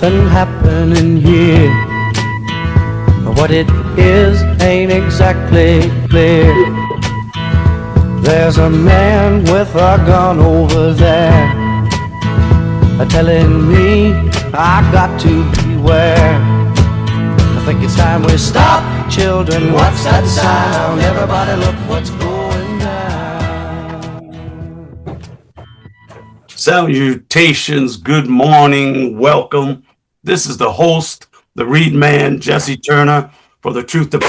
something happening here. What it is ain't exactly clear. There's a man with a gun over there, telling me I got to beware. I think it's time we stop, children. What's that sound? Everybody look what's going down. Salutations, good morning, welcome. This is the host, the Readman, Jesse Turner, for the Truth to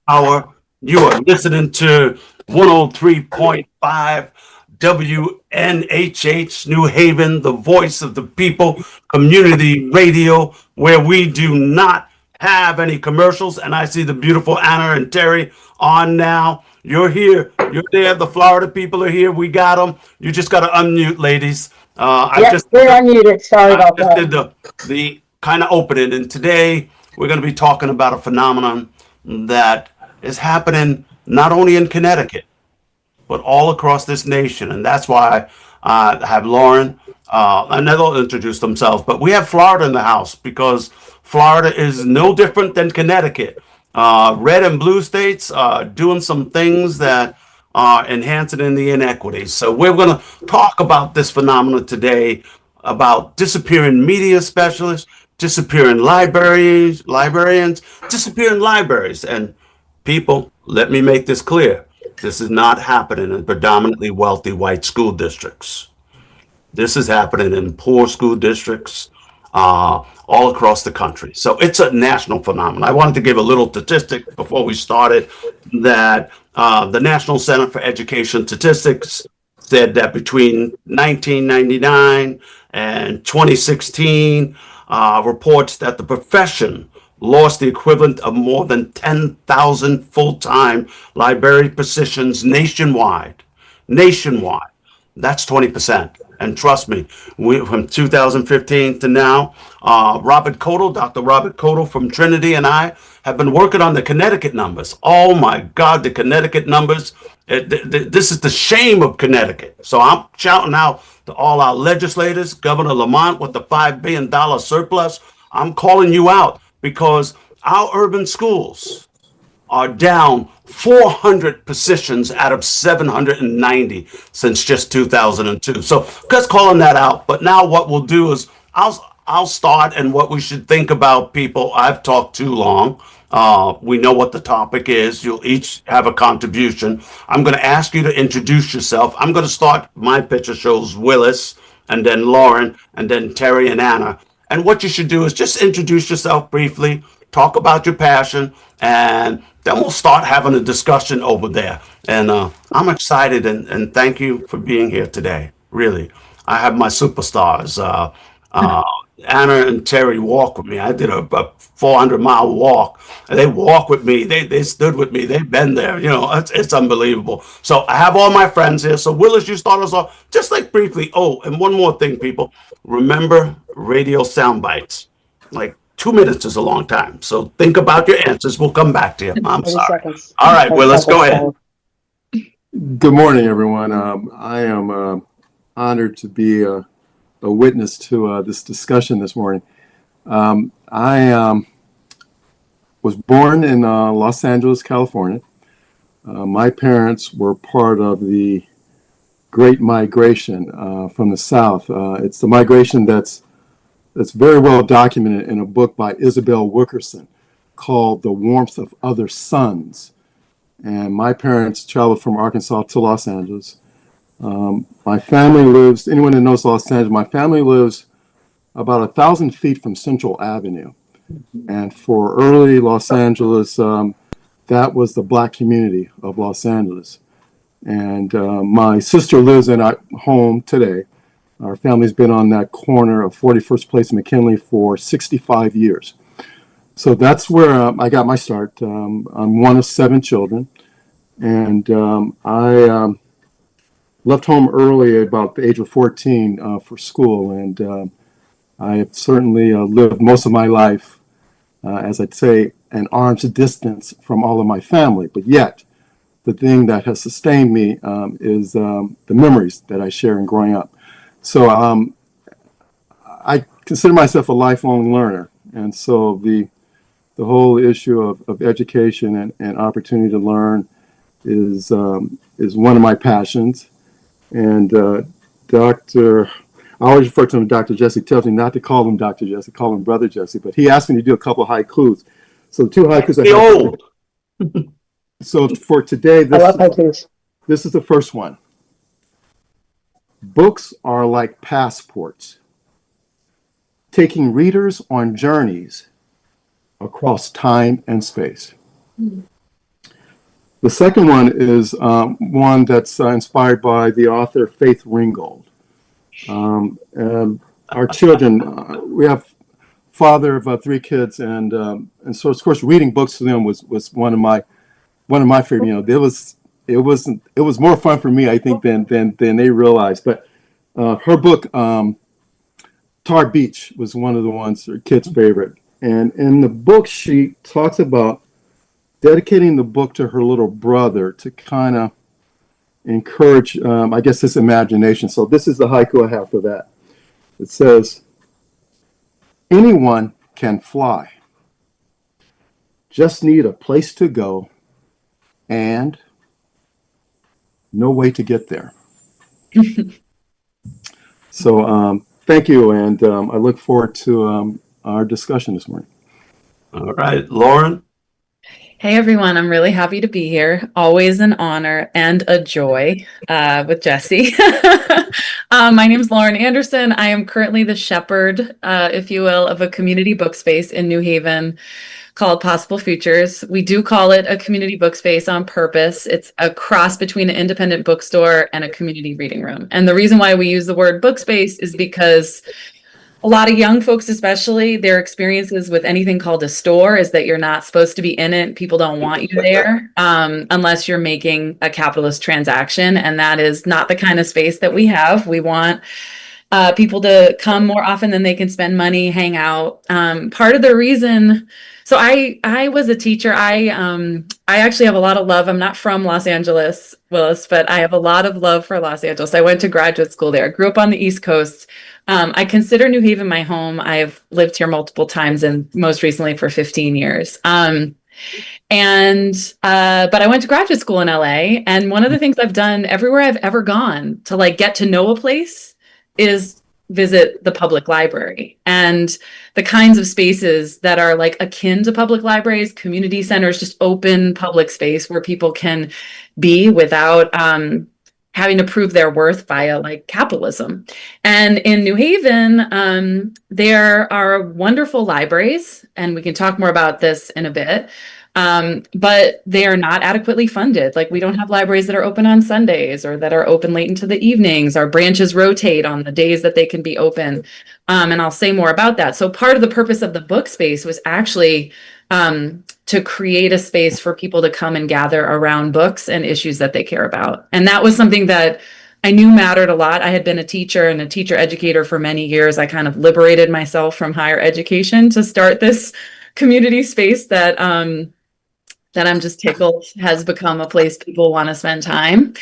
Power. You are listening to 103.5 WNHH New Haven, the voice of the people, community radio, where we do not have any commercials. And I see the beautiful Anna and Terry on now. You're here. You're there. The Florida people are here. We got them. You just got to unmute, ladies. We're unmuted. Sorry about that. I just did the kind of opening. And today we're going to be talking about a phenomenon that is happening not only in Connecticut, but all across this nation. And that's why I have Lauren, and they'll introduce themselves, but we have Florida in the house because Florida is no different than Connecticut. Red and blue states are doing some things that are enhancing in the inequities. So we're going to talk about this phenomenon today, about disappearing media specialists, disappearing librarians, disappearing libraries. And people, let me make this clear. This is not happening in predominantly wealthy white school districts. This is happening in poor school districts all across the country. So it's a national phenomenon. I wanted to give a little statistic before we started that the National Center for Education Statistics said that between 1999 and 2016, reports that the profession lost the equivalent of more than 10,000 full-time library positions nationwide. Nationwide. That's 20%. And trust me, from 2015 to now, Dr. Robert Codle from Trinity and I have been working on the Connecticut numbers. Oh my God, the Connecticut numbers. This is the shame of Connecticut. So I'm shouting out to all our legislators, Governor Lamont with the $5 billion surplus. I'm calling you out because our urban schools are down 400 positions out of 790 since just 2002. So just calling that out. But now what we'll do is I'll start, and what we should think about, people. I've talked too long. We know what the topic is. You'll each have a contribution. I'm going to ask you to introduce yourself. I'm going to start. My picture shows Willis, and then Lauren, and then Terry and Anna. And what you should do is just introduce yourself briefly, talk about your passion, and then we'll start having a discussion over there. And I'm excited, and thank you for being here today. Really, I have my superstars. Anna and Terry walk with me. I did a 400-mile walk. And they walk with me. They stood with me. They've been there. You know, it's unbelievable. So I have all my friends here. So Willis, you start us off just like briefly. Oh, and one more thing, people. Remember radio sound bites. Like 2 minutes is a long time. So think about your answers. We'll come back to you. I'm sorry. Seconds. All right, Willis, go ahead. Good morning, everyone. I am honored to be a witness to this discussion this morning. I was born in Los Angeles, California. My parents were part of the Great Migration from the South. It's the migration that's very well documented in a book by Isabel Wilkerson called The Warmth of Other Suns. And my parents traveled from Arkansas to Los Angeles. My family lives, anyone that knows Los Angeles, my family lives about 1,000 feet from Central Avenue. And for early Los Angeles, that was the Black community of Los Angeles. And my sister lives in our home today. Our family's been on that corner of 41st Place and McKinley for 65 years. So that's where I got my start. I'm one of 7 children. And I left home early, about the age of 14, for school. And I have certainly lived most of my life, as I'd say, an arm's distance from all of my family. But yet, the thing that has sustained me is the memories that I share in growing up. So I consider myself a lifelong learner, and so the whole issue of education and opportunity to learn is one of my passions. And Dr. I always refer to him, Dr. Jesse tells me not to call him Dr. Jesse, call him Brother Jesse, but he asked me to do a couple of haikus. So the two haikus I have. Old. So for today, I love haikus. this is the first one. Books are like passports, taking readers on journeys across time and space. The second one is one that's inspired by the author Faith Ringgold. Our children, we have father of three kids, and so of course reading books to them was one of my favorite. You know, it was more fun for me, I think, than they realized. But her book, Tar Beach, was one of the ones her kids' favorite. And in the book, she talks about dedicating the book to her little brother to kind of encourage, I guess, his imagination. So this is the haiku I have for that. It says, anyone can fly. Just need a place to go and no way to get there. So thank you, and I look forward to our discussion this morning. All right, Lauren. Hey everyone, I'm really happy to be here. Always an honor and a joy with Jesse. My name is Lauren Anderson. I am currently the shepherd, if you will, of a community book space in New Haven called Possible Futures. We do call it a community book space on purpose. It's a cross between an independent bookstore and a community reading room. And the reason why we use the word book space is because a lot of young folks, especially, their experiences with anything called a store is that you're not supposed to be in it. People don't want you there unless you're making a capitalist transaction. And that is not the kind of space that we have. We want people to come more often than they can spend money, hang out. Part of the reason, so I was a teacher. I actually have a lot of love. I'm not from Los Angeles, Willis, but I have a lot of love for Los Angeles. I went to graduate school there. I grew up on the East Coast. I consider New Haven my home. I've lived here multiple times, and most recently for 15 years. But I went to graduate school in LA, and one of the things I've done everywhere I've ever gone to like get to know a place is visit the public library. And the kinds of spaces that are like akin to public libraries, community centers, just open public space where people can be without having to prove their worth via like capitalism. And in New Haven, there are wonderful libraries, and we can talk more about this in a bit. But they are not adequately funded. Like, we don't have libraries that are open on Sundays or that are open late into the evenings. Our branches rotate on the days that they can be open. And I'll say more about that. So part of the purpose of the book space was actually to create a space for people to come and gather around books and issues that they care about. And that was something that I knew mattered a lot. I had been a teacher and a teacher educator for many years. I kind of liberated myself from higher education to start this community space that I'm just tickled has become a place people want to spend time.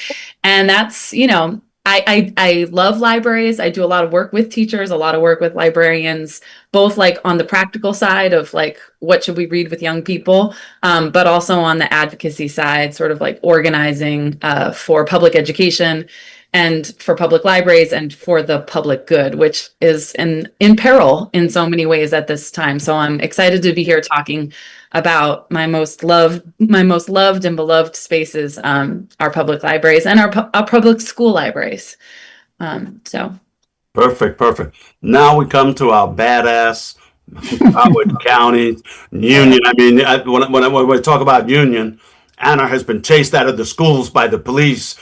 And that's, you know, I love libraries. I do a lot of work with teachers, a lot of work with librarians, both like on the practical side of like, what should we read with young people, but also on the advocacy side, sort of like organizing for public education and for public libraries and for the public good, which is in peril in so many ways at this time. So I'm excited to be here talking about my most loved and beloved spaces, our public libraries and our public school libraries. So Perfect. Now we come to our badass Howard County Union. I mean, when we talk about Union, Anna has been chased out of the schools by the police,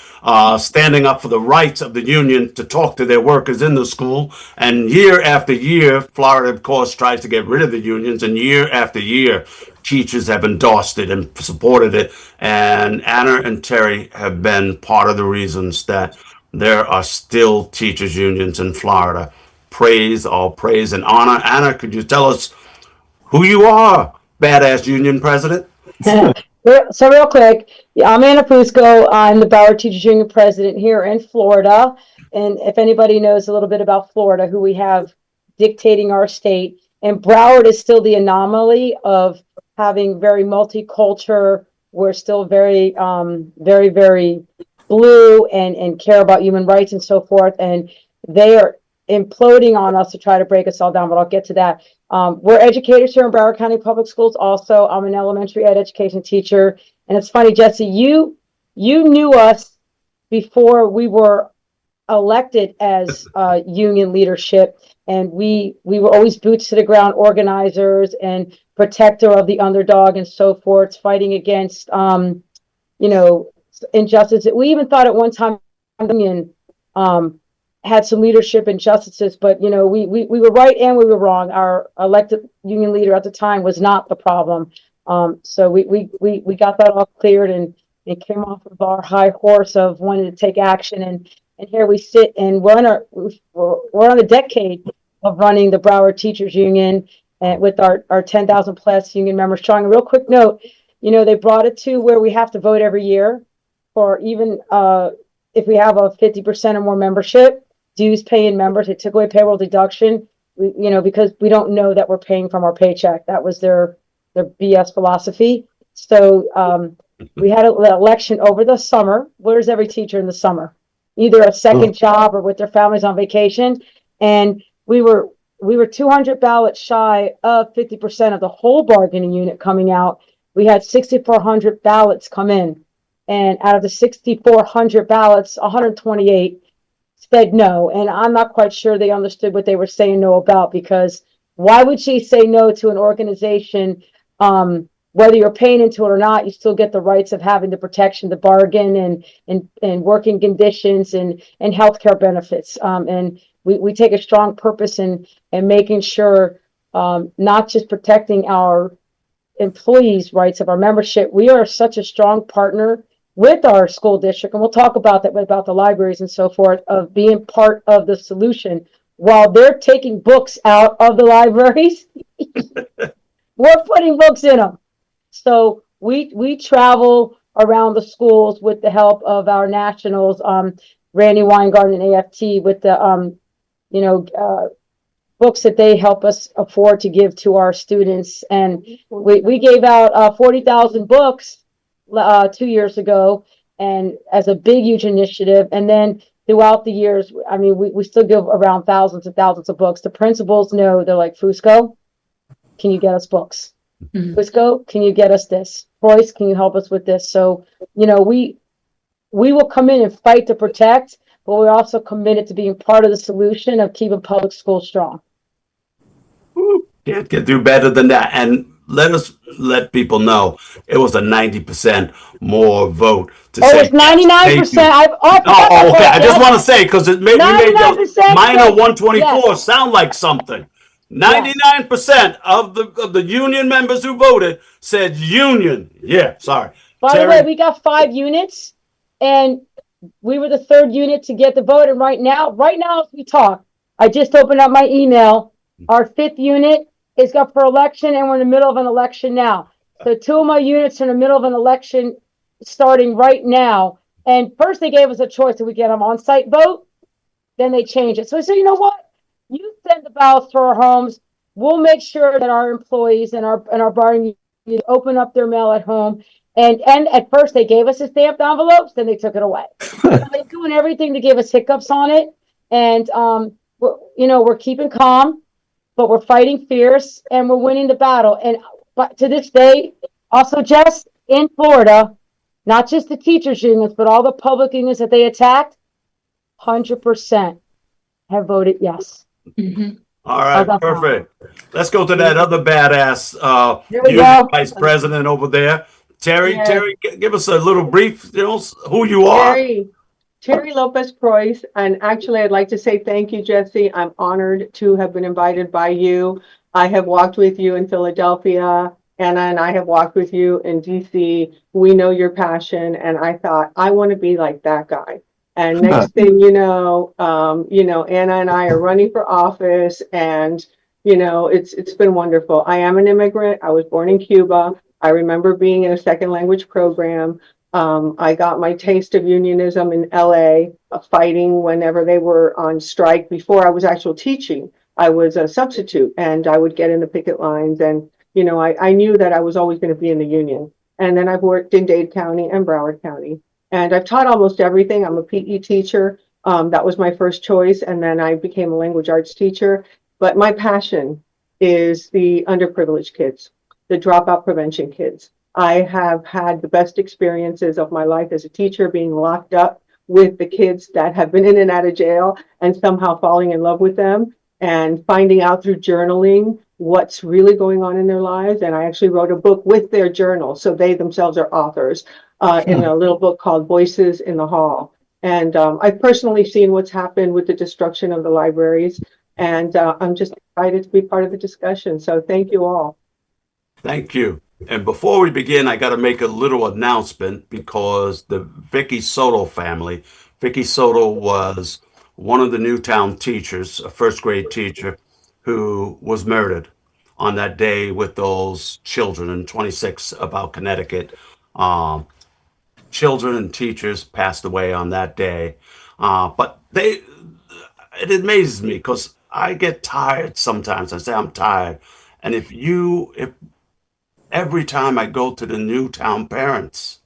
standing up for the rights of the union to talk to their workers in the school. And year after year, Florida, of course, tries to get rid of the unions. And year after year, teachers have endorsed it and supported it. And Anna and Terry have been part of the reasons that there are still teachers' unions in Florida. All praise and honor. Anna, could you tell us who you are, badass union president? So real quick, I'm Anna Fusco. I'm the Broward Teachers Union president here in Florida. And if anybody knows a little bit about Florida, who we have dictating our state. And Broward is still the anomaly of having very multicultural. We're still very, very, very blue and care about human rights and so forth. And they are imploding on us to try to break us all down, but I'll get to that. We're educators here in Broward County Public Schools. Also, I'm an elementary education teacher. And it's funny, Jesse, you knew us before we were elected as union leadership, and we were always boots to the ground organizers and protector of the underdog and so forth, fighting against injustice. We even thought at one time union had some leadership injustices, but we were right and we were wrong. Our elected union leader at the time was not the problem. So we got that all cleared and came off of our high horse of wanting to take action, and here we sit, and we're on a decade of running the Broward Teachers Union, and with our 10,000 plus union members strong. A real quick note, they brought it to where we have to vote every year for even if we have a 50% or more membership, dues paying members. They took away payroll deduction, because we don't know that we're paying from our paycheck. That was their BS philosophy. So we had an election over the summer. Where's every teacher in the summer? Either a second job or with their families on vacation. And we were 200 ballots shy of 50% of the whole bargaining unit coming out. We had 6,400 ballots come in. And out of the 6,400 ballots, 128 said no. And I'm not quite sure they understood what they were saying no about, because why would she say no to an organization? Whether you're paying into it or not, you still get the rights of having the protection, the bargain, and working conditions and healthcare benefits. And we take a strong purpose in making sure not just protecting our employees' rights of our membership. We are such a strong partner with our school district, and we'll talk about that, about the libraries and so forth, of being part of the solution. While they're taking books out of the libraries, we're putting books in them. So we travel around the schools with the help of our nationals, Randy Weingarten and AFT, with the books that they help us afford to give to our students. And we gave out 40,000 books 2 years ago, and as a big, huge initiative. And then throughout the years, we still give around thousands and thousands of books. The principals know, they're like, Fusco, can you get us books? Mm-hmm. Fusco, can you get us this? Royce, can you help us with this? So, we will come in and fight to protect, but we're also committed to being part of the solution of keeping public schools strong. Can't get through better than that. And let people know it was a 90% more vote to say. It's 99%. Okay. I just want to say, because it made minor 124 yes. sound like something. 99% of the union members who voted said union. Yeah, sorry. By the way, we got 5 units, and we were the 3rd unit to get the vote. And right now as we talk, I just opened up my email. Our 5th unit is up for election, and we're in the middle of an election now. So 2 of my units are in the middle of an election starting right now. And first they gave us a choice: do we get them on-site vote? Then they changed it. So I said, you know what? You send the ballots to our homes. We'll make sure that our employees and our bargaining units open up their mail at home. And at first they gave us the stamped envelopes, then they took it away. So they're doing everything to give us hiccups on it. And we're keeping calm, but we're fighting fierce, and we're winning the battle. But to this day, also, Jess, in Florida, not just the teachers unions, but all the public unions that they attacked, 100% have voted yes. Mm-hmm. All right, perfect. Let's go to that other badass union vice president over there. Terry, yes. Terry, give us a little brief, who you are. Terry Lopez-Croix, and actually I'd like to say thank you, Jesse. I'm honored to have been invited by you. I have walked with you in Philadelphia, Anna and I have walked with you in DC. We know your passion, and I thought, I want to be like that guy. And next thing you know, Anna and I are running for office, and it's been wonderful. I am an immigrant. I was born in Cuba. I remember being in a second language program. I got my taste of unionism in LA, fighting whenever they were on strike before I was actually teaching. I was a substitute, and I would get in the picket lines, and I knew that I was always going to be in the union. And then I've worked in Dade County and Broward County, and I've taught almost everything. I'm a PE teacher. That was my first choice, and then I became a language arts teacher. But my passion is the underprivileged kids, the dropout prevention kids. I have had the best experiences of my life as a teacher, being locked up with the kids that have been in and out of jail and somehow falling in love with them and finding out through journaling what's really going on in their lives. And I actually wrote a book with their journal, so they themselves are authors, in a little book called Voices in the Hall. And I've personally seen what's happened with the destruction of the libraries, and I'm just excited to be part of the discussion. So thank you all. Thank you. And before we begin, I got to make a little announcement because the Vicky Soto family, Vicky Soto was one of the Newtown teachers, a first grade teacher, who was murdered on that day with those children in 26 about Connecticut. Um, Children and teachers passed away on that day. But it amazes me because I get tired sometimes. I say I'm tired. And if every time I go to the Newtown parents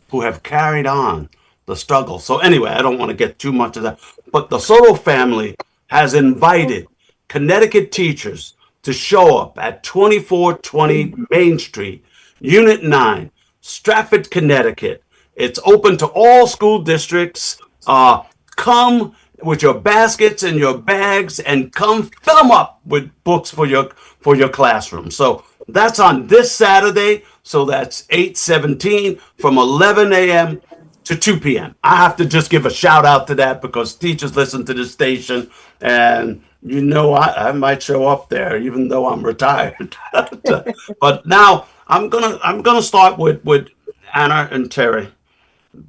who have carried on the struggle. So anyway, I don't want to get too much of that. But the Soto family has invited Connecticut teachers to show up at 2420 Main Street, Unit 9, Stratford, Connecticut. It's open to all school districts. Come with your baskets and your bags and come fill them up with books for your classroom. So that's on this Saturday. So that's 8/17 from 11 a.m. to 2 p.m. I have to just give a shout out to that because teachers listen to the station, and I might show up there even though I'm retired. But now I'm gonna start with Anna and Terry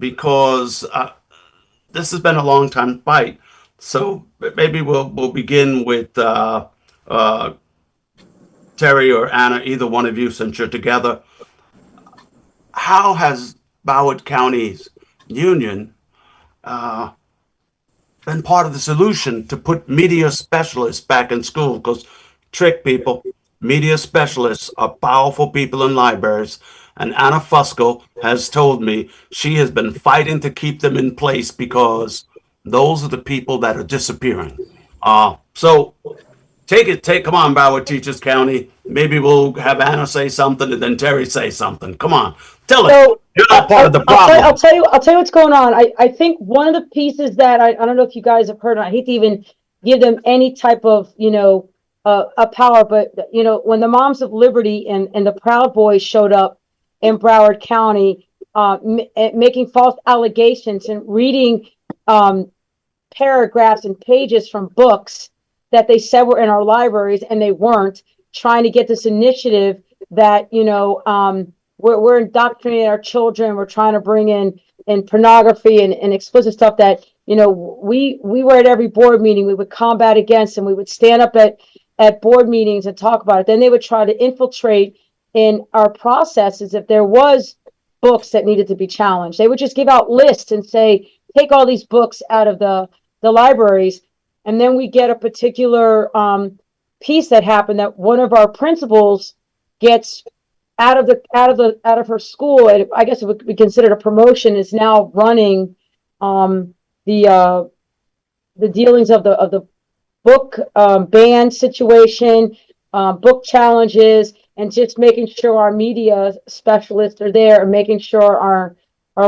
because this has been a long time fight. So maybe we'll begin with uh, Terry or Anna, either one of you, since you're together. How has Broward County's union been part of the solution to put media specialists back in school? Because trick people, media specialists are powerful people in libraries. And Anna Fusco has told me she has been fighting to keep them in place because those are the people that are disappearing. So come on, Broward Teachers County. Maybe we'll have Anna say something and then Terry say something. Come on, tell it. So You're not part of the I'll problem. tell you what's going on. I think one of the pieces that I don't know if you guys have heard, and I hate to even give them any type of, a power, but when the Moms of Liberty and the Proud Boys showed up in Broward County, making false allegations and reading paragraphs and pages from books that they said were in our libraries and they weren't, trying to get this initiative that we're indoctrinating our children. We're trying to bring in pornography and explicit stuff that we were at every board meeting. We would combat against, and we would stand up at board meetings and talk about it. Then they would try to infiltrate in our processes. If there was books that needed to be challenged, they would just give out lists and say, take all these books out of the libraries. And then we get a particular piece that happened that one of our principals gets out of her school, and I guess it would be considered a promotion, is now running the dealings of the book ban situation, book challenges, and just making sure our media specialists are there and making sure our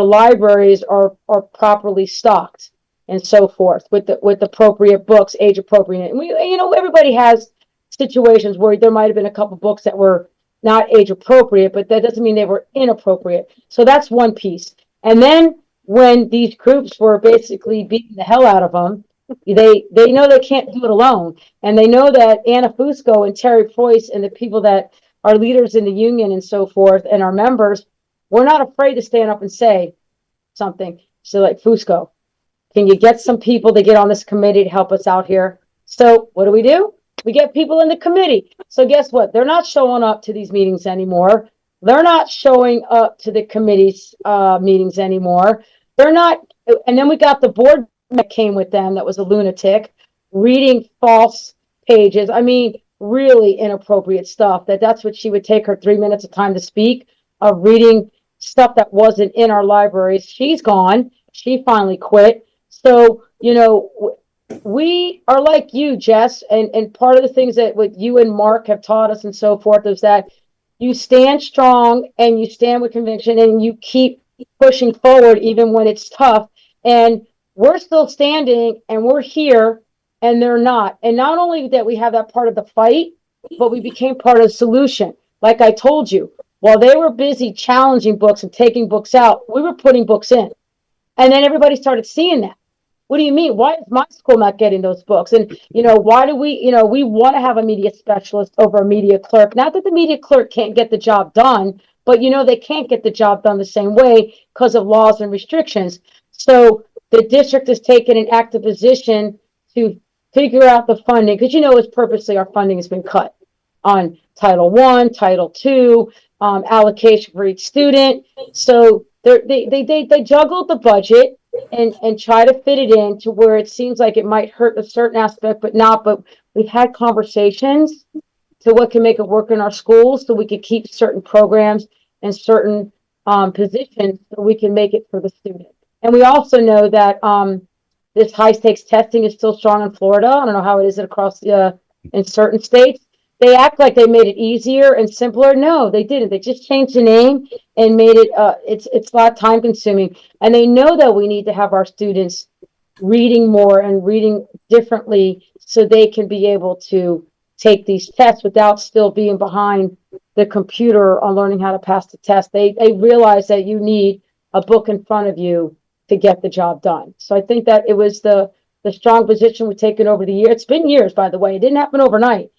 libraries are properly stocked and so forth with appropriate books, age appropriate. And everybody has situations where there might have been a couple books that were not age appropriate, but that doesn't mean they were inappropriate. So that's one piece. And then when these groups were basically beating the hell out of them, they know they can't do it alone. And they know that Anna Fusco and Terry Preuss and the people that are leaders in the union and so forth and our members, we're not afraid to stand up and say something. So like, Fusco, can you get some people to get on this committee to help us out here? So what do? We get people in the committee. So guess what? They're not showing up to these meetings anymore. They're not showing up to the committee's meetings anymore. They're not. And then we got the board that came with them that was a lunatic, reading false pages. I mean, really inappropriate stuff. That's what she would take her 3 minutes of time to speak of reading stuff that wasn't in our libraries. She's gone. She finally quit. So, we are like you, Jess, and part of the things that what you and Mark have taught us and so forth is that you stand strong and you stand with conviction and you keep pushing forward even when it's tough. And we're still standing and we're here and they're not. And not only that we have that part of the fight, but we became part of the solution. Like I told you, while they were busy challenging books and taking books out, we were putting books in. And then everybody started seeing that. What do you mean? Why is my school not getting those books? And, why do we want to have a media specialist over a media clerk? Not that the media clerk can't get the job done, but, they can't get the job done the same way because of laws and restrictions. So the district has taken an active position to figure out the funding because, it's purposely our funding has been cut on Title I, Title II, allocation for each student. So they juggled the budget and try to fit it in to where it seems like it might hurt a certain aspect, but not. But we've had conversations to what can make it work in our schools so we could keep certain programs and certain positions so we can make it for the student. And we also know that this high stakes testing is still strong in Florida. I don't know how it is across in certain states. They act like they made it easier and simpler. No, they didn't. They just changed the name and made it it's a lot time consuming. And they know that we need to have our students reading more and reading differently so they can be able to take these tests without still being behind the computer on learning how to pass the test. They realize that you need a book in front of you to get the job done. So I think that it was the strong position we've taken over the year. It's been years, by the way. It didn't happen overnight.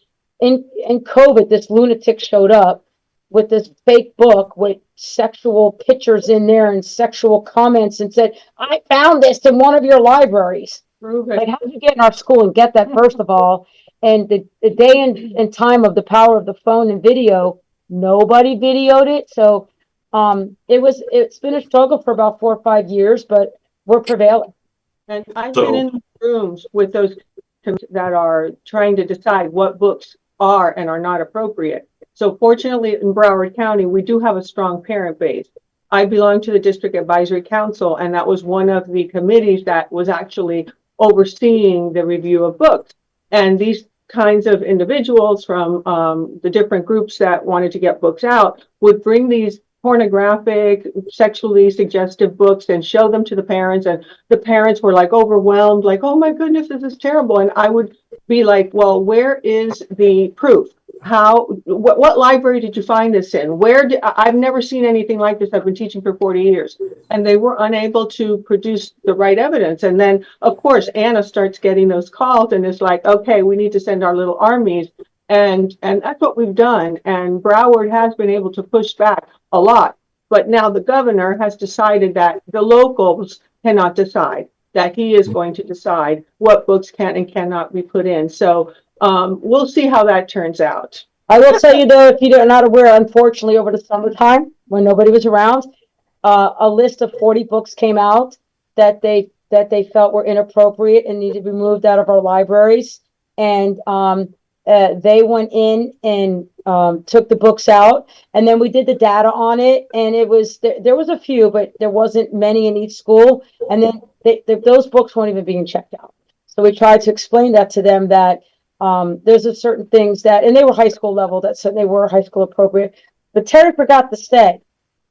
In COVID, this lunatic showed up with this fake book with sexual pictures in there and sexual comments and said, I found this in one of your libraries. Like, how did you get in our school and get that, first of all? And the day and time of the power of the phone and video, nobody videoed it. So it's been a struggle for about 4 or 5 years, but we're prevailing. And I've been in rooms with those that are trying to decide what books are and are not appropriate. So fortunately in Broward County, we do have a strong parent base. I belong to the District Advisory Council, and that was one of the committees that was actually overseeing the review of books. And these kinds of individuals from the different groups that wanted to get books out would bring these pornographic, sexually suggestive books and show them to the parents, and the parents were like overwhelmed, like, oh my goodness, this is terrible. And I would be like, well, where is the proof? What library did you find this in? I've never seen anything like this. I've been teaching for 40 years. And they were unable to produce the right evidence. And then of course Anna starts getting those calls and it's like, okay, we need to send our little armies. And that's what we've done. And Broward has been able to push back a lot. But now the governor has decided that the locals cannot decide, that he is going to decide what books can and cannot be put in. So we'll see how that turns out. I will tell you though, if you're not aware, unfortunately, over the summertime when nobody was around, a list of 40 books came out that they felt were inappropriate and needed to be moved out of our libraries. And they went in and took the books out, and then we did the data on it, and it was there was a few, but there wasn't many in each school, and then those books weren't even being checked out. So we tried to explain that to them that there's a certain things that, and they were high school level, that said they were high school appropriate. But Terry forgot to say,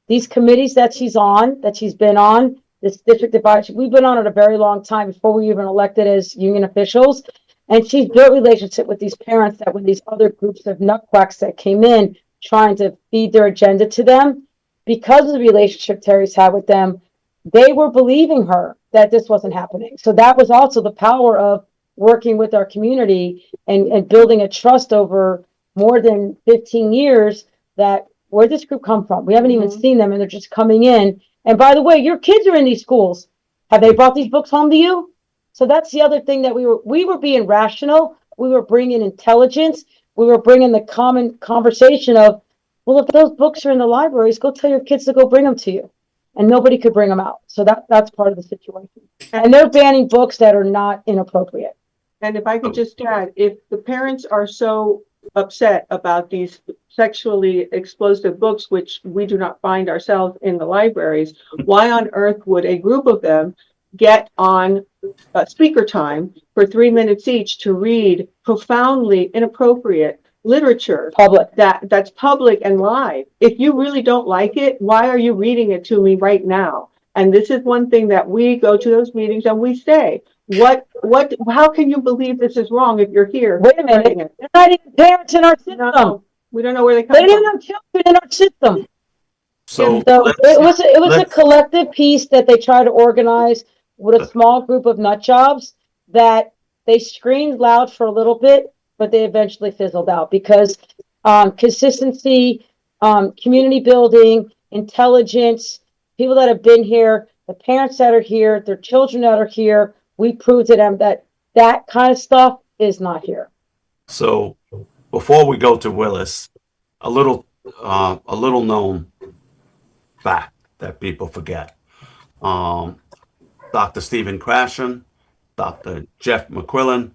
these committees that she's been on, this district advisory, we've been on it a very long time before we even elected as union officials. And she's built relationship with these parents that when these other groups of nutquacks that came in trying to feed their agenda to them, because of the relationship Terry's had with them, they were believing her that this wasn't happening. So that was also the power of working with our community and building a trust over more than 15 years that where'd this group come from? We haven't even seen them and they're just coming in. And by the way, your kids are in these schools. Have they brought these books home to you? So that's the other thing that we were being rational. We were bringing intelligence. We were bringing the common conversation of, well, if those books are in the libraries, go tell your kids to go bring them to you. And nobody could bring them out. So that's part of the situation. And they're banning books that are not inappropriate. And if I could just add, if the parents are so upset about these sexually explosive books, which we do not find ourselves in the libraries, why on earth would a group of them get on speaker time for 3 minutes each to read profoundly inappropriate literature Public. that's public and live? If you really don't like it, why are you reading it to me right now? And this is one thing that we go to those meetings and we say, how can you believe this is wrong if you're here? Wait a minute, they're not even parents in our system. No, we don't know where they come They didn't from. have children in our system. So So it was a let's- collective piece that they tried to organize with a small group of nut jobs that they screamed loud for a little bit, but they eventually fizzled out because consistency, community building, intelligence, people that have been here, the parents that are here, their children that are here, we proved to them that that kind of stuff is not here. So before we go to Willis, a little known fact that people forget. Dr. Stephen Krashen, Dr. Jeff McQuillan,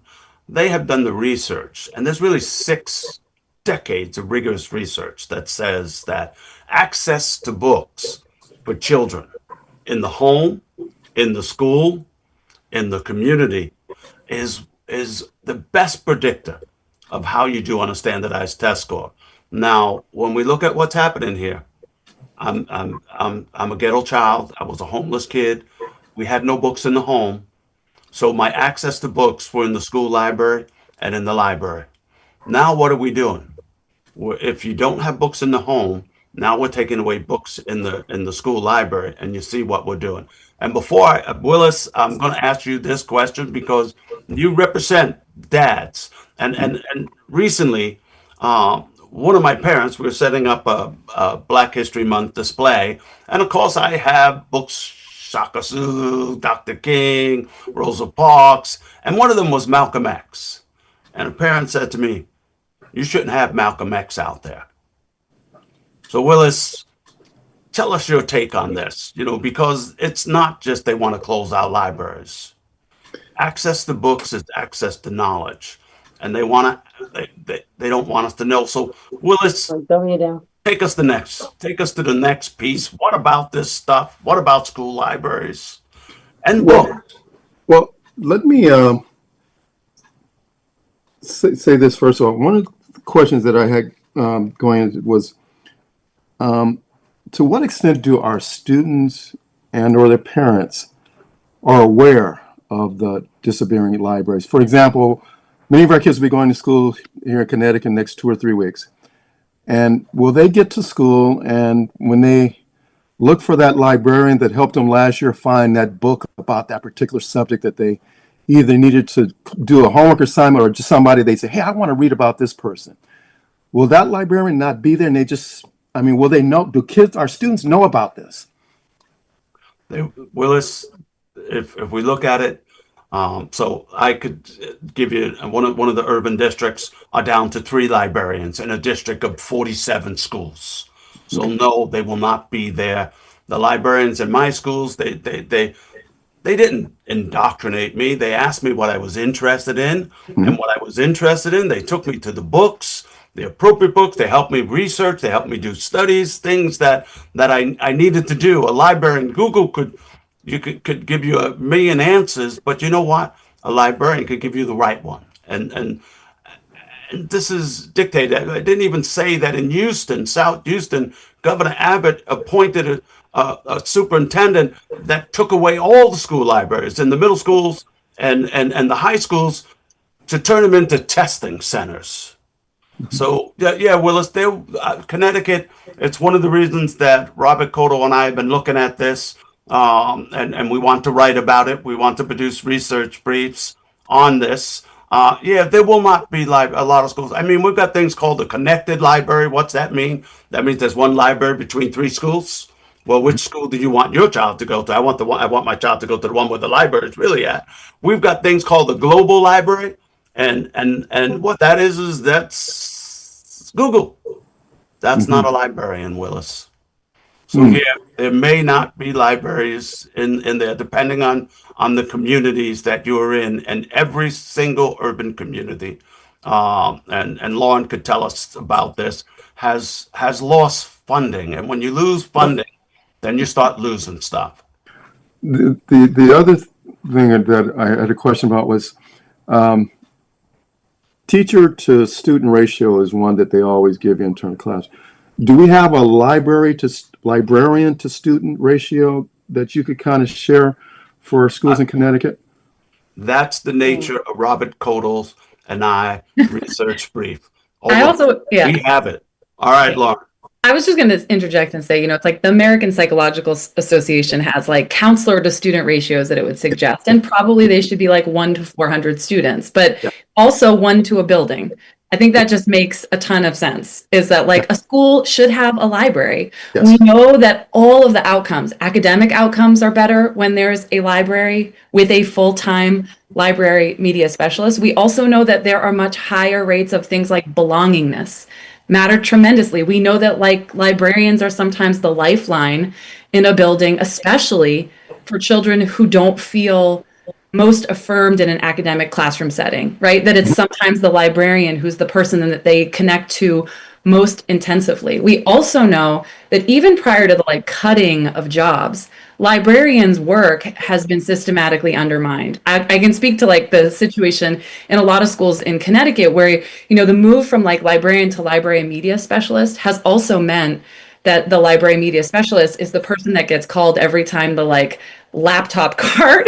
they have done the research, and there's really 6 decades of rigorous research that says that access to books for children in the home, in the school, in the community is the best predictor of how you do on a standardized test score. Now, when we look at what's happening here, I'm a ghetto child. I was a homeless kid. We had no books in the home, so my access to books were in the school library and in the library. Now, what are we doing? If you don't have books in the home, now we're taking away books in the school library, and you see what we're doing. And before Willis, I'm going to ask you this question because you represent dads, and recently, one of my parents, we were setting up a Black History Month display, and of course, I have books, Shaka Zulu, Dr. King, Rosa Parks, and one of them was Malcolm X. And a parent said to me, "You shouldn't have Malcolm X out there." So Willis, tell us your take on this, because it's not just they want to close our libraries. Access to books is access to knowledge, and they don't want us to know. So Willis, Dumb you down. take us to the next piece. What about this stuff? What about school libraries and books? Well, let me say this first of all. One of the questions that I had going was, to what extent do our students and or their parents are aware of the disappearing libraries? For example, many of our kids will be going to school here in Connecticut next 2 or 3 weeks. And will they get to school, and when they look for that librarian that helped them last year find that book about that particular subject that they either needed to do a homework assignment or just somebody, they say, hey, I want to read about this person. Will that librarian not be there? And will they know, our students know about this? Willis, if we look at it, so I could give you one of the urban districts are down to 3 librarians in a district of 47 schools. So no, they will not be there. The librarians in my schools, they didn't indoctrinate me. They asked me what I was interested in, and what I was interested in, they took me to the books, the appropriate books. They helped me research. They helped me do studies, things that I needed to do. A librarian, Google could give you a million answers, but you know what? A librarian could give you the right one. And this is dictated. I didn't even say that in Houston, South Houston, Governor Abbott appointed a superintendent that took away all the school libraries in the middle schools and the high schools to turn them into testing centers. So yeah, Willis, Connecticut. It's one of the reasons that Robert Cotto and I have been looking at this, and we want to write about it. We want to produce research briefs on this. There will not be a lot of schools. I mean, we've got things called the connected library. What's that mean? That means there's one library between 3 schools. Well, which school do you want your child to go to? I want my child to go to the one where the library is really at. We've got things called the global library, and what that is that's Google. That's not a librarian, Willis. So here, there may not be libraries in there, depending on the communities that you're in, and every single urban community, and Lauren could tell us about this, has lost funding. And when you lose funding, then you start losing stuff. The other thing that I had a question about was teacher to student ratio is one that they always give you in term of class. Do we have a librarian to student ratio that you could kind of share for schools in Connecticut? That's the nature of Robert Kodal's and I research brief. I also, yeah. We have it. All right, Lauren. I was just going to interject and say, it's like the American Psychological Association has like counselor to student ratios that it would suggest, and probably they should be like 1 to 400 students, but also 1 to a building. I think that just makes a ton of sense, is that like a school should have a library. Yes. We know that all of the outcomes, academic outcomes, are better when there's a library with a full-time library media specialist. We also know that there are much higher rates of things like belongingness matter tremendously. We know that like librarians are sometimes the lifeline in a building, especially for children who don't feel most affirmed in an academic classroom setting, right? That it's sometimes the librarian who's the person that they connect to most intensively. We also know that even prior to the like cutting of jobs, librarians' work has been systematically undermined. I can speak to like the situation in a lot of schools in Connecticut where, the move from like librarian to library media specialist has also meant that the library media specialist is the person that gets called every time the like laptop cart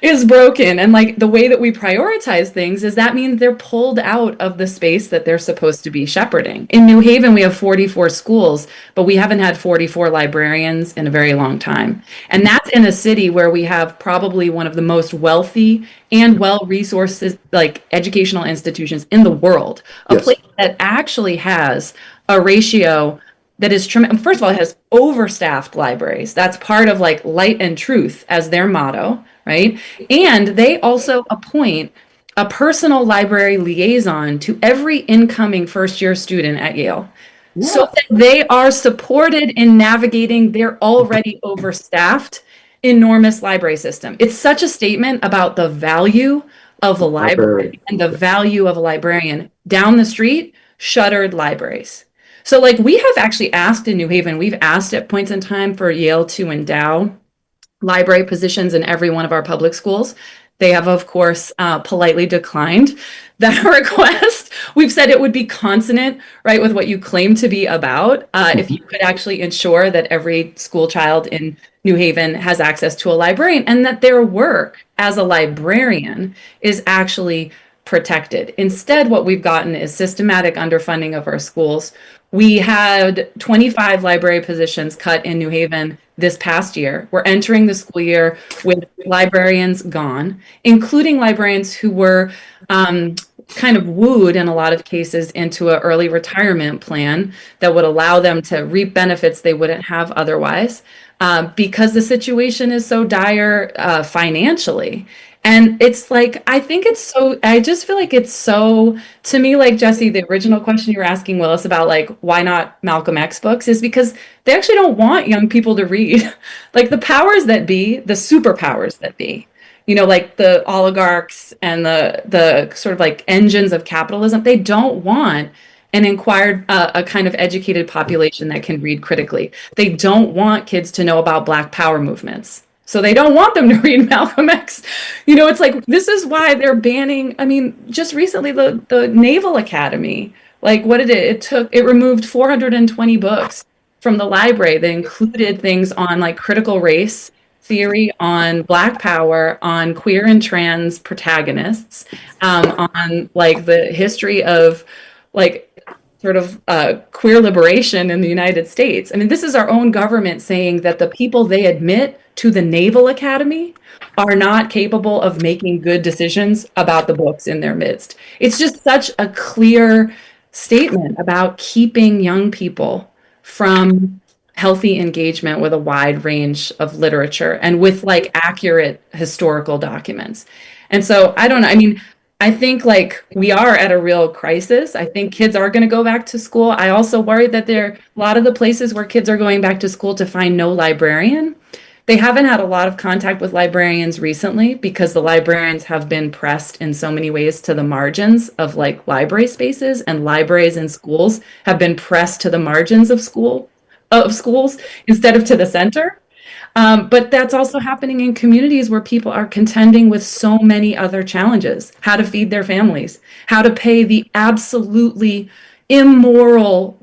is broken. And like the way that we prioritize things is that means they're pulled out of the space that they're supposed to be shepherding. In New Haven, we have 44 schools, but we haven't had 44 librarians in a very long time. And that's in a city where we have probably one of the most wealthy and well-resourced like educational institutions in the world, a place that actually has a ratio that is tremendous. First of all, it has overstaffed libraries. That's part of like light and truth as their motto, right? And they also appoint a personal library liaison to every incoming first-year student at Yale, so that they are supported in navigating their already overstaffed, enormous library system. It's such a statement about the value of a library and the value of a librarian. Down the street, shuttered libraries. So like we have actually asked in New Haven, we've asked at points in time for Yale to endow library positions in every one of our public schools. They have, of course, politely declined that request. We've said it would be consonant, right, with what you claim to be about, if you could actually ensure that every school child in New Haven has access to a librarian and that their work as a librarian is actually protected. Instead, what we've gotten is systematic underfunding of our schools. We had 25 library positions cut in New Haven this past year. We're entering the school year with librarians gone, including librarians who were kind of wooed in a lot of cases into an early retirement plan that would allow them to reap benefits they wouldn't have otherwise, because the situation is so dire financially. And it's like, I just feel like it's so, to me, like Jesse, the original question you were asking Willis about like, why not Malcolm X books, is because they actually don't want young people to read. Like the powers that be, the superpowers that be, like the oligarchs and the sort of like engines of capitalism, they don't want an a kind of educated population that can read critically. They don't want kids to know about Black Power movements. So they don't want them to read Malcolm X. It's like, this is why they're banning, just recently the Naval Academy, like what did it removed 420 books from the library that included things on like critical race theory, on Black Power, on queer and trans protagonists, on like the history of like sort of queer liberation in the United States. This is our own government saying that the people they admit to the Naval Academy are not capable of making good decisions about the books in their midst. It's just such a clear statement about keeping young people from healthy engagement with a wide range of literature and with like accurate historical documents. And so I don't know. I think like we are at a real crisis. I think kids are going to go back to school. I also worry that there a lot of the places where kids are going back to school to find no librarian. They haven't had a lot of contact with librarians recently because the librarians have been pressed in so many ways to the margins of like library spaces, and libraries and schools have been pressed to the margins of schools instead of to the center. But that's also happening in communities where people are contending with so many other challenges: how to feed their families, how to pay the absolutely immoral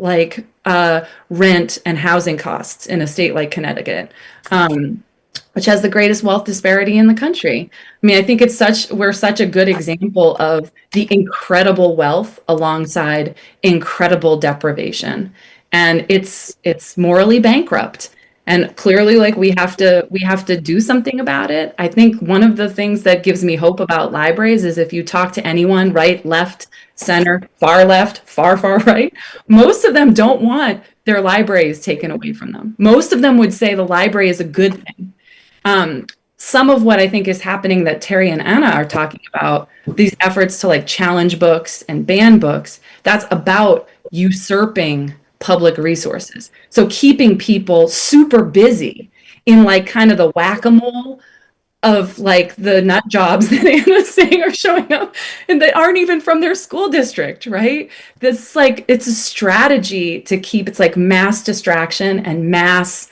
rent and housing costs in a state like Connecticut, which has the greatest wealth disparity in the country. I mean, I think we're such a good example of the incredible wealth alongside incredible deprivation. And it's morally bankrupt. And clearly, like we have to do something about it. I think one of the things that gives me hope about libraries is if you talk to anyone, right, left, center, far left, far right, most of them don't want their libraries taken away from them. Most of them would say the library is a good thing. Some of what I think is happening that Terry and Anna are talking about, these efforts to like challenge books and ban books, that's about usurping public resources. So keeping people super busy in like kind of the whack-a-mole of like the nut jobs that Anna's saying are showing up and they aren't even from their school district, right? This like it's a strategy to keep it's like mass distraction and mass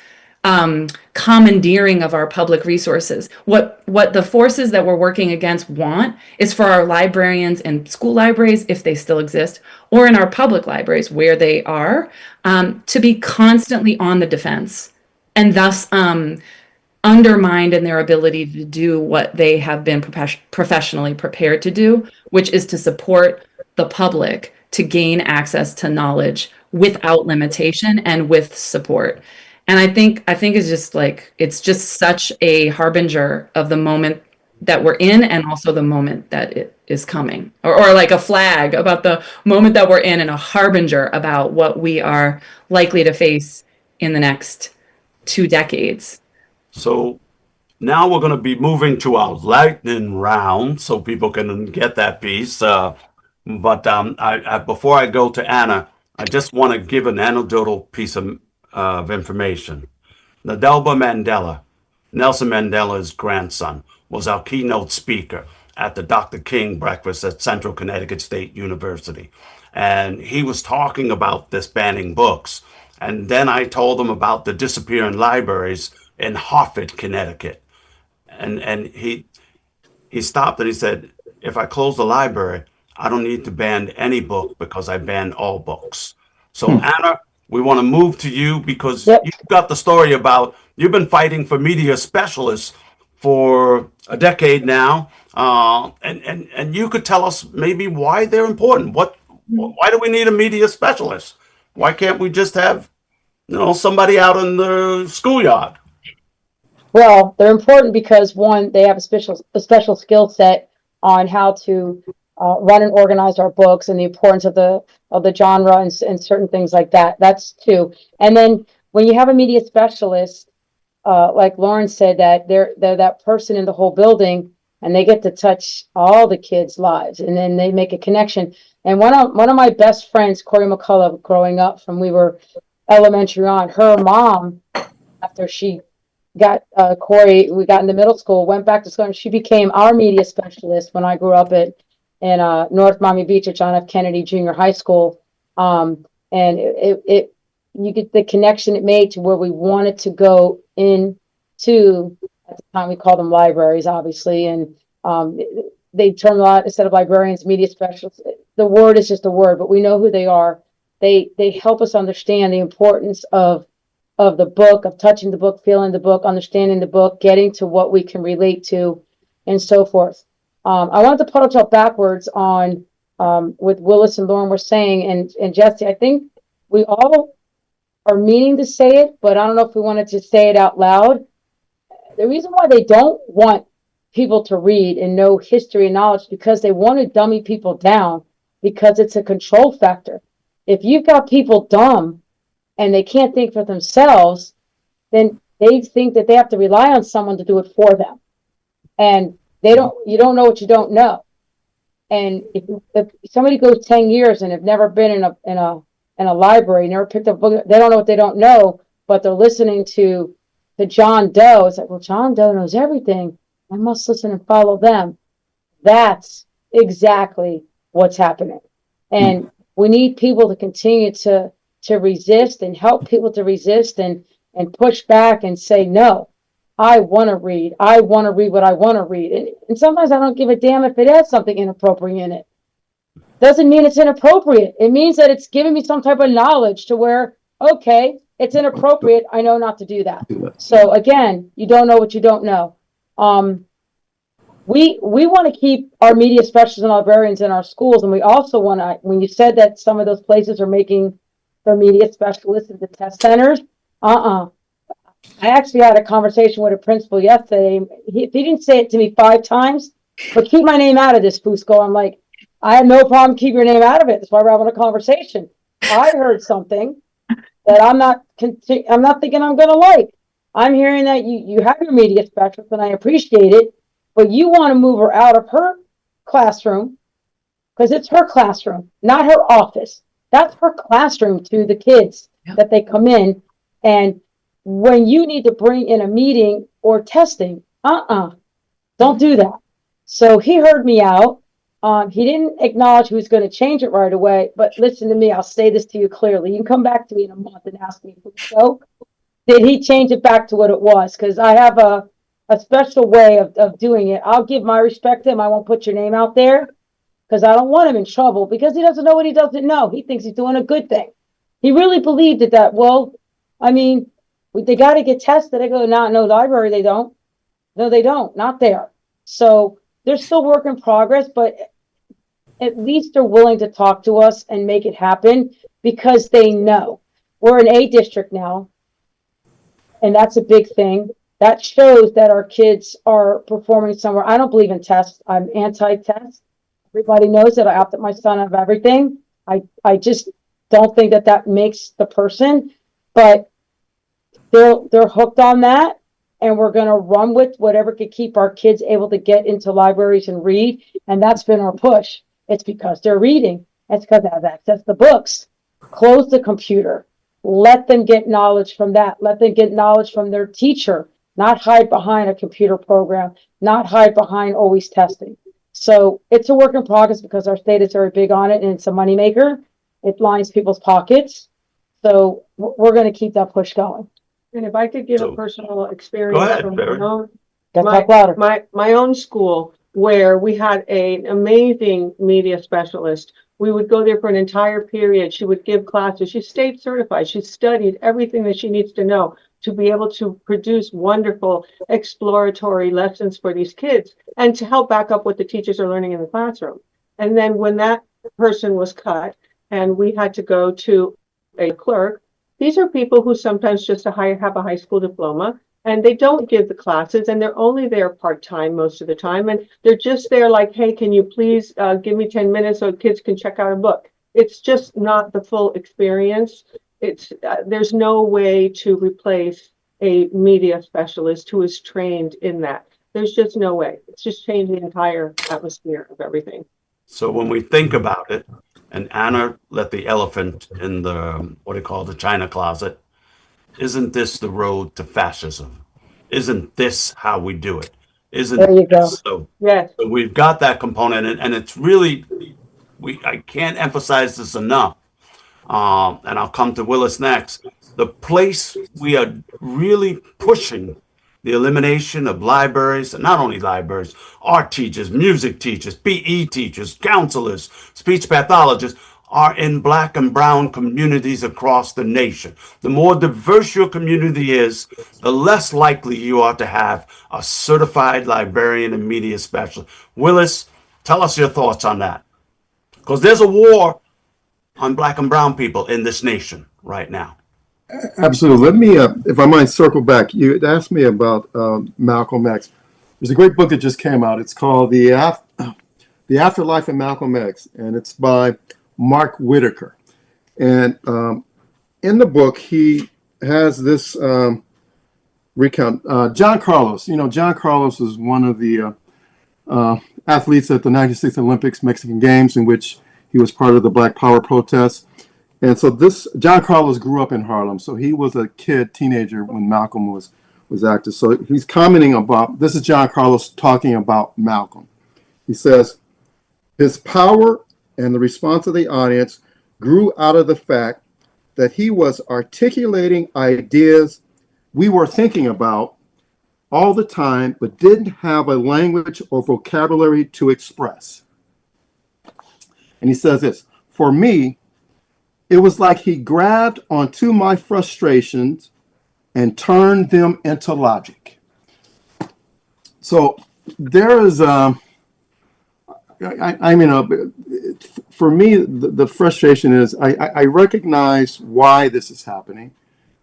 commandeering of our public resources. What the forces that we're working against want is for our librarians in school libraries, if they still exist, or in our public libraries where they are, to be constantly on the defense and thus undermined in their ability to do what they have been professionally prepared to do, which is to support the public to gain access to knowledge without limitation and with support. And I think it's just such a harbinger of the moment that we're in and also the moment that it is coming, or like a flag about the moment that we're in and a harbinger about what we are likely to face in the next 2 decades. So now we're going to be moving to our lightning round so people can get that piece. But before I go to Anna, I just want to give an anecdotal piece of information. Nadelba Mandela, Nelson Mandela's grandson, was our keynote speaker at the Dr. King breakfast at Central Connecticut State University. And he was talking about this banning books. And then I told him about the disappearing libraries in Hartford, Connecticut. And he stopped and he said, if I close the library, I don't need to ban any book because I ban all books. So Anna, we want to move to you because Yep. you've got the story about you've been fighting for media specialists for a decade now, and you could tell us maybe why they're important. Why do we need a media specialist? Why can't we just have somebody out in the schoolyard? Well, they're important because one, they have a special skill set on how to run and organize our books and the importance of the genre and certain things like that. That's two. And then when you have a media specialist, like Lauren said, that they're that person in the whole building, and they get to touch all the kids' lives, and then they make a connection. And one of my best friends, Corey McCullough, growing up from we were elementary on, her mom, after she got Corey, we got into middle school, went back to school, and she became our media specialist when I grew up in North Miami Beach at John F. Kennedy Junior High School. And it you get the connection it made to where we wanted to go into, at the time we called them libraries, obviously, and they term a lot, instead of librarians, media specialists. The word is just a word, but we know who they are. They help us understand the importance of the book, of touching the book, feeling the book, understanding the book, getting to what we can relate to, and so forth. I wanted to put up backwards on what Willis and Lauren were saying, and Jesse, I think we all are meaning to say it, but I don't know if we wanted to say it out loud. The reason why they don't want people to read and know history and knowledge, because they want to dummy people down, because it's a control factor. If you've got people dumb and they can't think for themselves, then they think that they have to rely on someone to do it for them. And you don't know what you don't know. And if somebody goes 10 years and have never been in a library, never picked up a book, they don't know what they don't know, but they're listening to John Doe. It's like, well, John Doe knows everything. I must listen and follow them. That's exactly what's happening. And we need people to continue to resist and help people to resist and push back and say, no, I want to read. I want to read what I want to read. And sometimes I don't give a damn if it has something inappropriate in it. Doesn't mean it's inappropriate. It means that it's giving me some type of knowledge to where, okay, it's inappropriate. I know not to do that. So again, you don't know what you don't know. We want to keep our media specialists and librarians in our schools, and we also want to. When you said that some of those places are making their media specialists into test centers, I actually had a conversation with a principal yesterday. He didn't say it to me 5 times, but keep my name out of this, Fusco. I'm like, I have no problem keeping your name out of it. That's why we're having a conversation. I heard something that I'm not thinking I'm going to like. I'm hearing that you have your media specialist, and I appreciate it, but you want to move her out of her classroom because it's her classroom, not her office. That's her classroom to the kids that they come in. And when you need to bring in a meeting or testing, don't do that. So he heard me out. He didn't acknowledge he was going to change it right away, but listen to me. I'll say this to you clearly. You can come back to me in a month and ask me, so did he change it back to what it was? Because I have a special way of doing it. I'll give my respect to him. I won't put your name out there because I don't want him in trouble because he doesn't know what he doesn't know. He thinks he's doing a good thing. He really believed it that, well, I mean, they got to get tested. I go, no, library, they don't. No, they don't. Not there. So they're still work in progress, but at least they're willing to talk to us and make it happen because they know. We're an A district now, and that's a big thing. That shows that our kids are performing somewhere. I don't believe in tests. I'm anti-test. Everybody knows that I opted my son of everything. I just don't think that makes the person, but they're hooked on that, and we're going to run with whatever could keep our kids able to get into libraries and read, and that's been our push. It's because they're reading. It's because they have access to books. Close the computer. Let them get knowledge from that. Let them get knowledge from their teacher, not hide behind a computer program, not hide behind always testing. So it's a work in progress because our state is very big on it, and it's a moneymaker. It lines people's pockets. So we're going to keep that push going. And if I could give a personal experience ahead, from Barry. my own school, where we had an amazing media specialist. We would go there for an entire period. She would give classes. She's state certified. She studied everything that she needs to know to be able to produce wonderful exploratory lessons for these kids and to help back up what the teachers are learning in the classroom. And then when that person was cut and we had to go to a clerk, these are people who sometimes just have a high school diploma, and they don't give the classes, and they're only there part-time most of the time, and they're just there like, hey, can you please give me 10 minutes so kids can check out a book? It's just not the full experience. It's there's no way to replace a media specialist who is trained in that. There's just no way. It's just changed the entire atmosphere of everything. So when we think about it, and Anna let the elephant in the, the China closet, isn't this the road to fascism? Isn't this how we do it? There you go. So, Yes. so we've got that component, and it's really, I can't emphasize this enough. And I'll come to Willis next. The place we are really pushing the elimination of libraries, and not only libraries, art teachers, music teachers, PE teachers, counselors, speech pathologists, are in Black and brown communities across the nation. The more diverse your community is, the less likely you are to have a certified librarian and media specialist. Willis, tell us your thoughts on that. Because there's a war on Black and brown people in this nation right now. Absolutely. Let me, if I might, circle back. You had asked me about Malcolm X. There's a great book that just came out. It's called The Afterlife of Malcolm X, and it's by Mark Whitaker. And in the book, he has this recount. John Carlos. John Carlos is one of the athletes at the 96 Olympics, Mexican Games, in which he was part of the Black Power protests. And so this John Carlos grew up in Harlem, so he was a teenager when Malcolm was active. So he's commenting about, this is John Carlos talking about Malcolm. He says, his power and the response of the audience grew out of the fact that he was articulating ideas we were thinking about all the time, but didn't have a language or vocabulary to express. And he says this, for me, it was like he grabbed onto my frustrations and turned them into logic. So there is, for me, the frustration is I recognize why this is happening,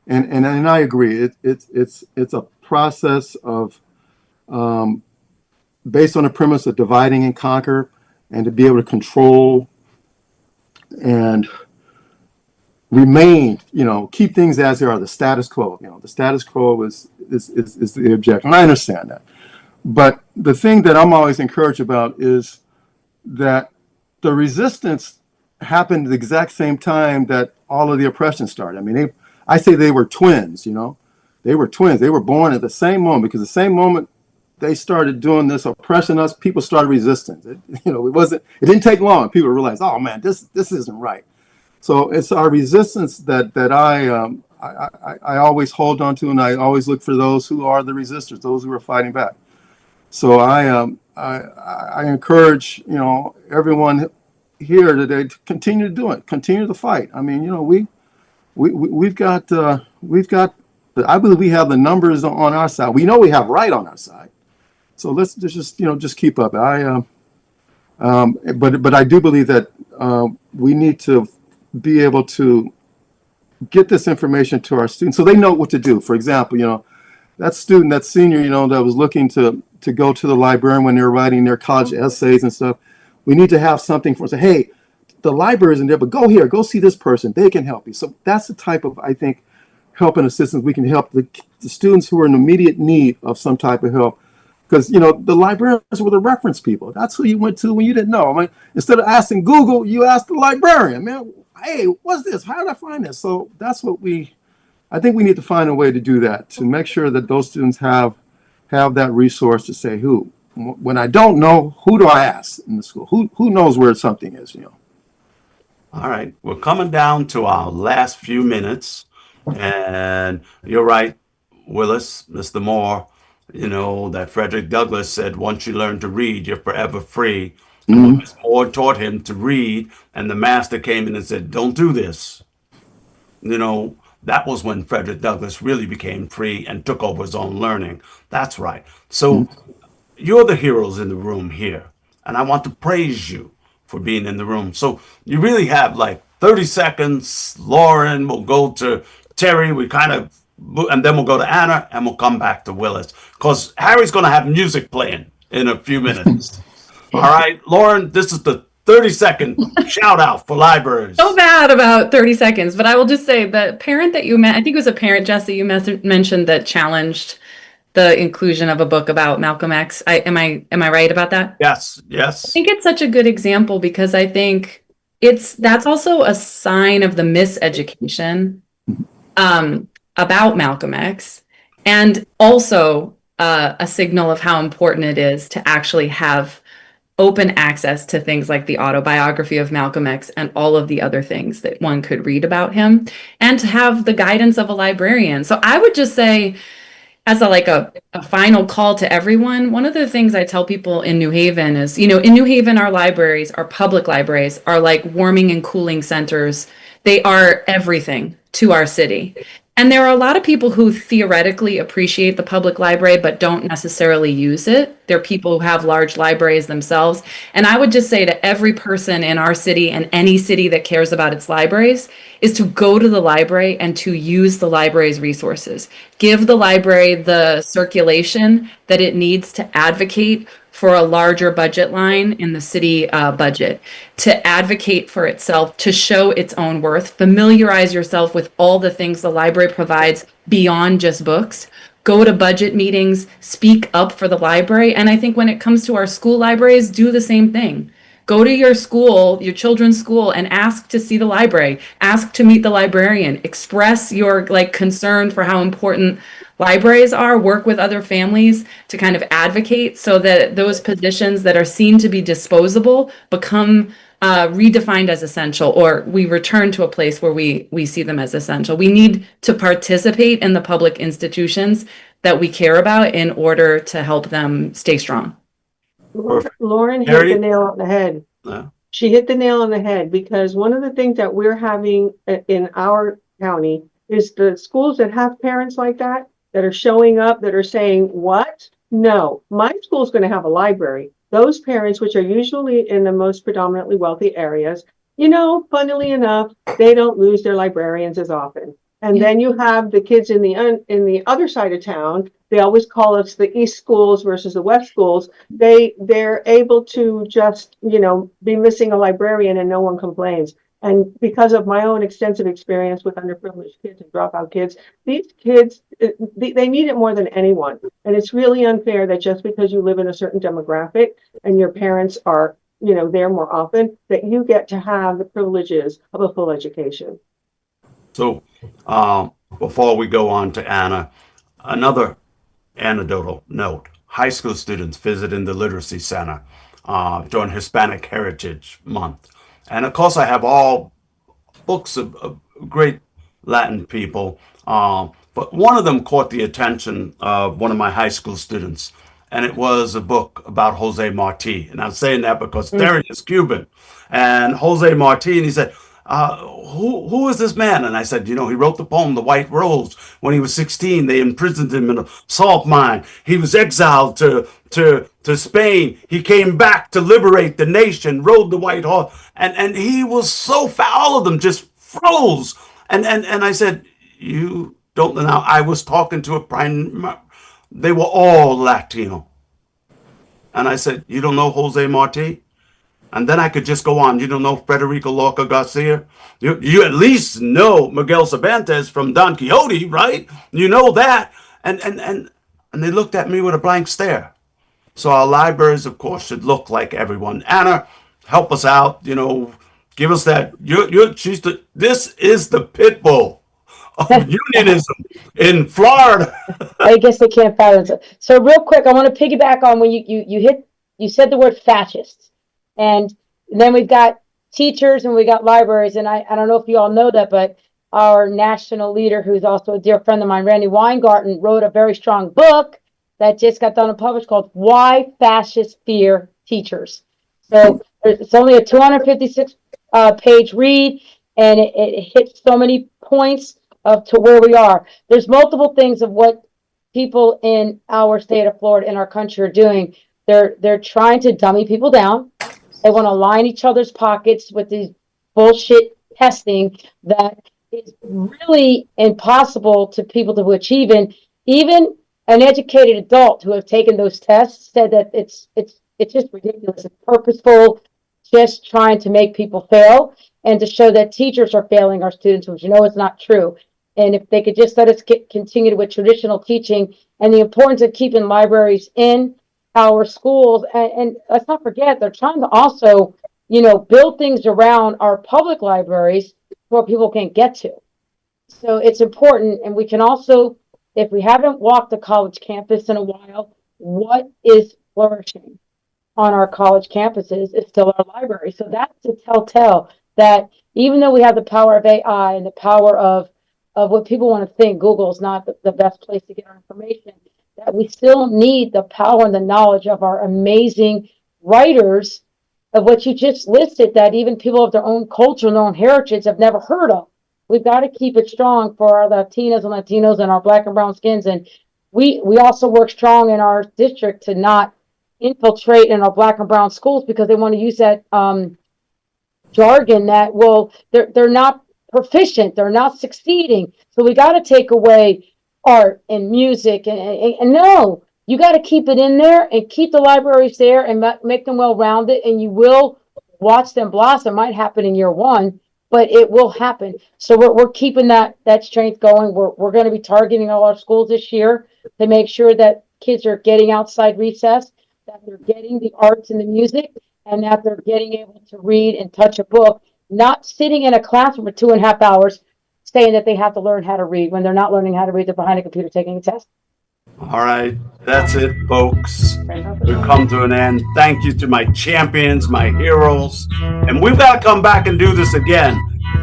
and I agree. It's a process of based on a premise of dividing and conquer, and to be able to control and remain, keep things as they are, the status quo. The status quo is the objective, and I understand that. But the thing that I'm always encouraged about is that the resistance happened at the exact same time that all of the oppression started. I mean, I say they were twins. They were twins. They were born at the same moment, because the same moment they started doing this, oppressing us, people started resisting. It didn't take long. People realized, oh man, this isn't right. So it's our resistance that I always hold on to, and I always look for those who are the resistors, those who are fighting back. So I encourage everyone here today to continue to do it, continue to fight. I mean, we've got I believe we have the numbers on our side. We know we have right on our side. So let's just keep up. But I do believe that we need to be able to get this information to our students so they know what to do. For example, that student, that senior, that was looking to go to the librarian when they were writing their college essays and stuff. We need to have something for say, hey, the library isn't there, but go here, go see this person. They can help you. So that's the type of, I think, help and assistance we can help the students who are in immediate need of some type of help. Because, the librarians were the reference people. That's who you went to when you didn't know. I mean, instead of asking Google, you asked the librarian, man, hey, what's this? How did I find this? So that's what I think we need to find a way to do that, to make sure that those students have that resource to say, when I don't know, who do I ask in the school? Who knows where something is, All right, we're coming down to our last few minutes, and you're right, Willis, Mr. Moore, that Frederick Douglass said, once you learn to read, you're forever free. And when Miss Moore taught him to read, and the master came in and said, don't do this, that was when Frederick Douglass really became free and took over his own learning. That's right. So you're the heroes in the room here, and I want to praise you for being in the room. So you really have like 30 seconds. Lauren, we'll go to Terry, and then we'll go to Anna, and we'll come back to Willis, because Harry's going to have music playing in a few minutes. All right, Lauren, this is the 30-second shout out for libraries. So bad about 30 seconds, but I will just say the parent that you met, I think it was a parent, Jesse, you mentioned that challenged the inclusion of a book about Malcolm X. Am I right about that? Yes. I think it's such a good example, because I think that's also a sign of the miseducation about Malcolm X, and also a signal of how important it is to actually have open access to things like the autobiography of Malcolm X and all of the other things that one could read about him, and to have the guidance of a librarian. So I would just say, as a final call to everyone, one of the things I tell people in New Haven is, in New Haven, our libraries, our public libraries, are like warming and cooling centers. They are everything to our city. And there are a lot of people who theoretically appreciate the public library, but don't necessarily use it. They're people who have large libraries themselves. And I would just say to every person in our city, and any city that cares about its libraries, is to go to the library and to use the library's resources. Give the library the circulation that it needs to advocate for a larger budget line in the city budget, to advocate for itself, to show its own worth, familiarize yourself with all the things the library provides beyond just books. go to budget meetings, speak up for the library. And I think when it comes to our school libraries, do the same thing. Go to your school, your children's school, and ask to see the library. Ask to meet the librarian. Express your like concern for how important libraries are. Work with other families to kind of advocate so that those positions that are seen to be disposable become redefined as essential, or we return to a place where we see them as essential. We need to participate in the public institutions that we care about in order to help them stay strong. Perfect. Lauren hit Harry? the nail on the head. Yeah. She hit the nail on the head because one of the things that we're having in our county is the schools that have parents like that are showing up, that are saying, what? No, my school's going to have a library. Those parents, which are usually in the most predominantly wealthy areas, you know, funnily enough, they don't lose their librarians as often. And then you have the kids in the other side of town. They always call us the East schools versus the West schools. They're able to just, you know, be missing a librarian and no one complains. And because of my own extensive experience with underprivileged kids and dropout kids, these kids, they need it more than anyone. And it's really unfair that just because you live in a certain demographic and your parents are, you know, there more often, that you get to have the privileges of a full education. So before we go on to Anna, another anecdotal note. High school students visiting the Literacy Center during Hispanic Heritage Month. And of course, I have all books of great Latin people. But one of them caught the attention of one of my high school students. And it was a book about Jose Marti. And I'm saying that because Terry is Cuban. And Jose Marti, and he said, who is this man? And I said, you know, he wrote the poem, The White Rose, when he was 16. They imprisoned him in a salt mine. He was exiled to Spain. He came back to liberate the nation, rode the white horse. And he was so fat, all of them just froze. And I said, you don't know. Now, I was talking to they were all Latino. And I said, you don't know Jose Marti? And then I could just go on. You don't know Federico Lorca Garcia? You at least know Miguel Cervantes from Don Quixote, right? You know that. And they looked at me with a blank stare. So our libraries, of course, should look like everyone. Anna, help us out. You know, give us that. This is the pit bull of unionism in Florida. I guess they can't balance it. So real quick, I want to piggyback on when you said the word fascist. And then we've got teachers and we got libraries. And I don't know if you all know that, but our national leader, who's also a dear friend of mine, Randy Weingarten, wrote a very strong book that just got done and published called Why Fascists Fear Teachers. So it's only a 256 page read, and it hits so many points to where we are. There's multiple things of what people in our state of Florida, in our country, are doing. They're trying to dummy people down. They want to line each other's pockets with these bullshit testing that is really impossible to people to achieve. And even an educated adult who have taken those tests said that it's just ridiculous. It's purposeful, just trying to make people fail and to show that teachers are failing our students, which you know is not true. And if they could just let us continue with traditional teaching and the importance of keeping libraries in our schools, and let's not forget, they're trying to also, you know, build things around our public libraries where people can't get to. So it's important. And we can also, if we haven't walked the college campus in a while, what is flourishing on our college campuses is still our library. So that's a telltale that even though we have the power of AI and the power of what people want to think, Google is not the best place to get our information, that we still need the power and the knowledge of our amazing writers of what you just listed, that even people of their own culture and their own heritage have never heard of. We've got to keep it strong for our Latinas and Latinos and our Black and brown skins. And we also work strong in our district to not infiltrate in our Black and brown schools because they want to use that jargon that, well, they're not proficient, they're not succeeding. So we got to take away art and music and no, you got to keep it in there and keep the libraries there and make them well-rounded, and you will watch them blossom. Might happen in year one, but it will happen. So we're keeping that strength going. We're going to be targeting all our schools this year to make sure that kids are getting outside recess, that they're getting the arts and the music, and that they're getting able to read and touch a book, not sitting in a classroom for 2.5 hours saying that they have to learn how to read when they're not learning how to read. They're behind a computer taking a test. All right, that's it, folks. We've come to an end. Thank you to my champions, my heroes, and we've got to come back and do this again.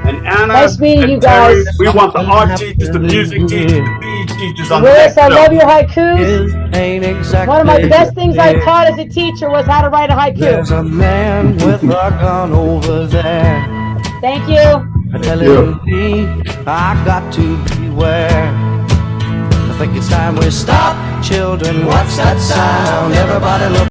And Anna Nice meeting and you Terry, guys. we want the art teachers, the music teachers, the PE teachers on the Willis, next I love show. your haikus. It ain't exactly One of my best things I fair. taught as a teacher was how to write a There's haiku. a man with a gun over there. Thank you. Telling me I got to beware. I think it's time we stop, children. What's that sound? Everybody look.